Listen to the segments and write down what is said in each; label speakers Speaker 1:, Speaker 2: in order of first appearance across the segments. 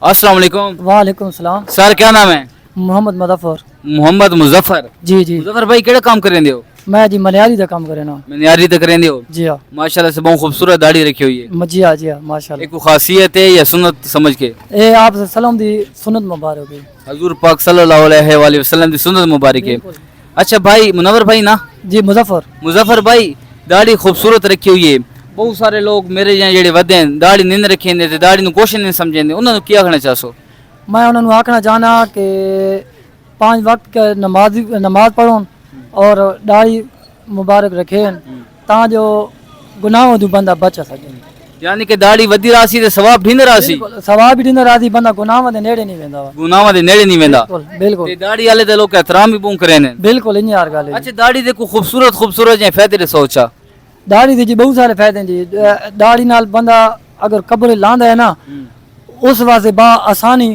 Speaker 1: अस्सलाम वालेकुम।
Speaker 2: वालेकुम सलाम।
Speaker 1: सर क्या नाम है?
Speaker 2: मोहम्मद मुजफ्फर।
Speaker 1: मोहम्मद मुजफ्फर।
Speaker 2: जी जी।
Speaker 1: मुजफ्फर भाई केड़ा काम करेंदे हो?
Speaker 2: मैं जी मलयाली का काम करे ना।
Speaker 1: मनियारी तक करेंदे हो?
Speaker 2: जी हाँ।
Speaker 1: माशाल्लाह से बहुत खूबसूरत दाढ़ी रखी हुई है।
Speaker 2: जी हाँ माशाल्लाह।
Speaker 1: एक कोई खासियत है या सुन्नत समझ के?
Speaker 2: ए आप सलाम दी सुन्नत मुबारक है।
Speaker 1: हजूर पाक सल्लल्लाहु अलैहि वसल्लम की सुन्नत मुबारक है।
Speaker 2: बिल्कुल।
Speaker 1: अच्छा भाई मुनव्वर भाई ना?
Speaker 2: जी मुजफ्फर।
Speaker 1: मुजफ्फर भाई दाढ़ी खूबसूरत रखी हुई है। बहुत सारे लोग मेरे यहाँ जेड़े वधे हैं दाढ़ी नहीं रखेंदे ते दाढ़ी नु क्वेश्चन नहीं समझेंदे उन्होंने क्या कहना चाहसो?
Speaker 2: मैं उन्होंने आखना चाहना कि 5 वक्त के नमाज पढ़ो और दाढ़ी मुबारक रखें तां जो गुनाहों तो बंदा बच सके।
Speaker 1: यानी कि दाढ़ी वधी रासी ते सवाब ढींद रासी।
Speaker 2: सवाब भी ॾींदा राजी बंदा गुनाह दे नेड़े नहीं वेंदा।
Speaker 1: गुनाह दे नेड़े नहीं वेंदा।
Speaker 2: बिल्कुल बिल्कुल।
Speaker 1: ते दाढ़ी वाले ते लोग एहतराम भी पूं करे ने।
Speaker 2: बिल्कुल इन यार गल है।
Speaker 1: अच्छा दाढ़ी दे को खूबसूरत जे फायदे दे सोचा।
Speaker 2: दाढ़ी दे जी बहुत सारे फायदे हैं जी। दाढ़ी नाल बंदा अगर कब्र लांदा है ना उस वास्ते बा आसानी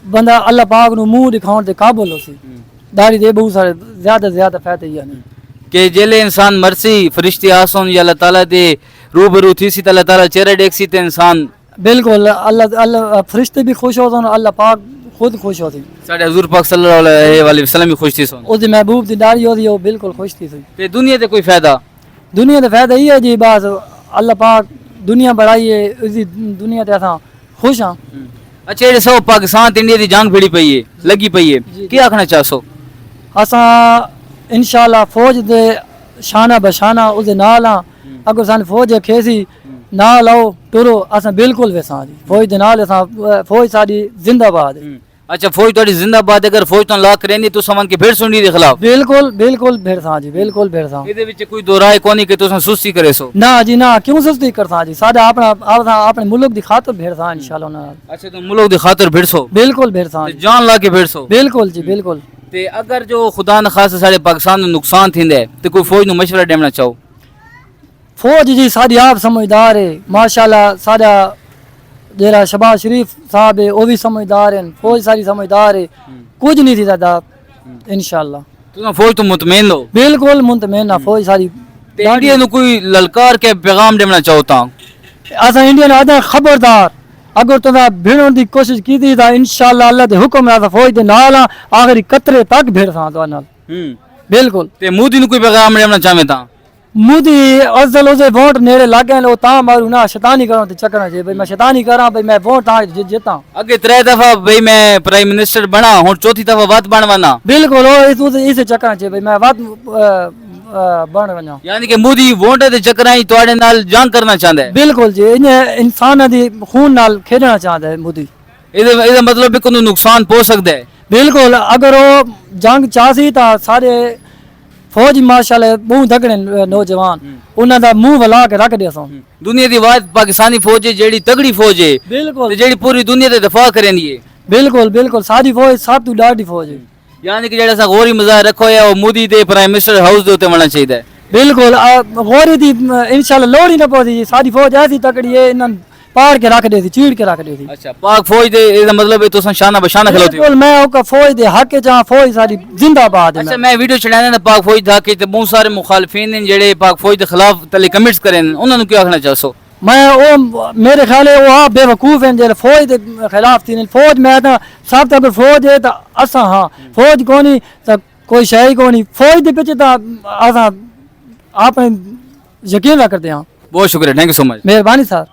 Speaker 2: बंदा अल्लाह पाक नु मुंह दिखाउण दे काबिल होसी। दाढ़ी दे बहुत सारे ज्यादा फायदे ही हैं
Speaker 1: कि जेले इंसान मरसी फरिश्ते आसन या अल्लाह ताला दे रूबरू थीसी त अल्लाह ताला चेहरा देखसी ते इंसान
Speaker 2: बिल्कुल अल्लाह फरिश्ते भी खुश होते हैं अल्लाह पाक खुद खुश होती।
Speaker 1: साडे हजूर पाक सल्लल्लाहु अलैहि वसल्लम भी खुश थी सोन।
Speaker 2: उसदी महबूब दी दाढ़ी होती वो बिल्कुल खुश थी।
Speaker 1: ते दुनिया ते कोई फायदा?
Speaker 2: दुनिया का फायदा ये है जी बस अल्लाह पाक दुनिया बढ़ाई है इसी दुनिया ते असां खुश हाँ।
Speaker 1: अच्छा ये सब पाकिस्तान ते इंडिया दी जंग भिड़ी पई है लगी पई है क्या आखना चाहसो?
Speaker 2: असां इंशाल्लाह फौज दे शाना बशाना उसदे नाल हाँ। अगर सान फौज खेसी नाल आओ टुरो असां बिल्कुल वेसां जी फौज दे नाल असां फौज साडी जिंदाबाद है।
Speaker 1: अच्छा फौज तोड़ी जिंदाबाद अगर फौज तो लाख रहंदी तो समन के भेड़ सुंडी दे खिलाफ?
Speaker 2: बिल्कुल बिल्कुल भेड़सां जी बिल्कुल भेड़सां।
Speaker 1: इदे विच कोई दो राय कोनी कि तुसां सुस्ती करे सो?
Speaker 2: ना जी ना क्यों सुस्ती करसां जी साडा अपना अपने मुल्क दी खातिर भेड़सां इंशाल्लाह नाल।
Speaker 1: अच्छा तुम मुल्क दी खातिर भिड़सो?
Speaker 2: बिल्कुल भेड़सां जी।
Speaker 1: जान ला के भिड़सो?
Speaker 2: बिल्कुल जी बिल्कुल।
Speaker 1: ते अगर जो खुदा न खास साडे पाकिस्तान नु नुकसान थिंदे ते कोई फौज नु मशवरा देना चाहो?
Speaker 2: फौज जी साडी आप समझदार है माशाल्लाह साडा जेरा शबाज शरीफ साहब है वो भी समझदार हैं फौज सारी समझदार है कुछ नहीं थी दादा इंशाल्लाह।
Speaker 1: तुम फौज तो मुतमईन हो?
Speaker 2: बिल्कुल मुतमईन ना फौज सारी।
Speaker 1: ते इंडिया नु कोई ललकार के पैगाम देना चाहो ता?
Speaker 2: असा इंडियन आदा खबरदार अगर तुसा भिड़न दी कोशिश की थी ता इंशाल्लाह अल्लाह दे हुक्म नाल फौज दे नाल आखिरी कतरे तक भिड़सां तो नाल। बिल्कुल।
Speaker 1: ते मोदी नु कोई पैगाम देना चाहे ता?
Speaker 2: मोदी असल उसे वोट नेड़े लग गए लो ता मारू ना शैतानी करो ते चक्कर जे भाई मैं शैतानी करा भाई मैं वोट ता जीता।
Speaker 1: अगे 3 दफा भाई मैं प्राइम मिनिस्टर बना हुन चौथी दफा बात बनवाना।
Speaker 2: बिल्कुल ओ इस चक्कर जे भाई मैं बात बन वना।
Speaker 1: यानी कि मोदी वोट दे चक्कर ही तोड़े नाल जंग करना चाहंदा है?
Speaker 2: बिल्कुल जी इन्हें इंसान दी खून नाल खेलना चाहता है मोदी।
Speaker 1: इहदा मतलब भी कोई नुकसान पहुंच सकदा है?
Speaker 2: बिल्कुल अगर वो जंग चाहसी ता सारे फौज माशाल्लाह बहुत तगड़े नौजवान उन्हां दा मुंह वला के रख दे असां।
Speaker 1: दुनिया दी वाद पाकिस्तानी फौज है जेड़ी तगड़ी फौज है
Speaker 2: बिल्कुल
Speaker 1: ते जेड़ी पूरी दुनिया दे दफा करेंदी है।
Speaker 2: बिल्कुल बिल्कुल सारी फौज सब तो डाडी फौज है।
Speaker 1: यानी कि जेड़ा सा गौरी मजाक रखो है वो मोदी दे प्राइम मिनिस्टर हाउस दे उत्ते होना चाहिए।
Speaker 2: बिल्कुल गौरी दी इंशाल्लाह लोड़ ही ना पौदी सारी फौज ऐसी तगड़ी है इन्हां पार के रख दे थी चीड़ के रख दे थी।
Speaker 1: अच्छा पाक फौज दे इसदा मतलब है तुसां शाना बशाना खलोती हो?
Speaker 2: बिल्कुल मैं ओका फौज दे हक के जहां फौज सारी जिंदाबाद है।
Speaker 1: अच्छा मैं वीडियो चढ़ाने ना पाक फौज दा के ते बहुत सारे मुखालिफिन हैं जेड़े पाक फौज दे खिलाफ तले कमेंट्स करें उन्हां नु क्या कहना चाहसो?
Speaker 2: मैं ओ मेरे ख्याल है वो आप बेवकूफ हैं जेड़े फौज दे खिलाफ थी फौज मैं तो सब तक फौज है तो असा हाँ फौज कोनी तो कोई शय कोनी फौज दे पीछे तो असा आप यकीन रखते हैं।
Speaker 1: बहुत शुक्रिया थैंक यू सो मच।
Speaker 2: मेहरबानी सर।